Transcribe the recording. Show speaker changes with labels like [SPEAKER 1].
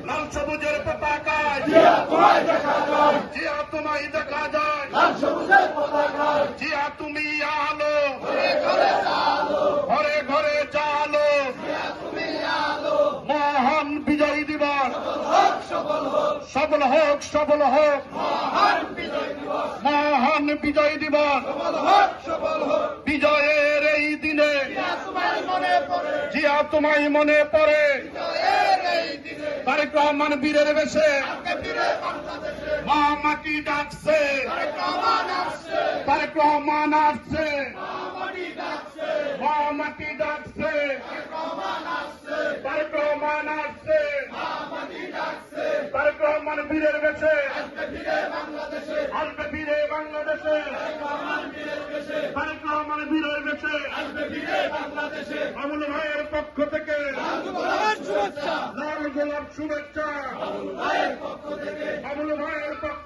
[SPEAKER 1] লাল সবুজের পতাকায় জিয়া তোমায় দেখা যায়, জিয়া তুমি আলো, ঘরে ঘরে চালো, মহান বিজয় দিবস সফল হোক, সফল হোক, মহান বিজয় দিবস বিজয়ের এই দিনে জিয়া তোমায় মনে পড়ে, তারেক রহমান বীরের বেশে মা মাটি ডাকছে, তারেক রহমান আসছে, মা মাটি ডাকছে, তারেক রহমান আসছে, তারেক রহমান বীরের বেশে আসবে ফিরে বাংলাদেশে, তারেক রহমান বীরের বেশে আমুল ভাইয়ের পক্ষ থেকে লাল গোলাপ শুভেচ্ছা, আমুল ভাইয়ের পক্ষ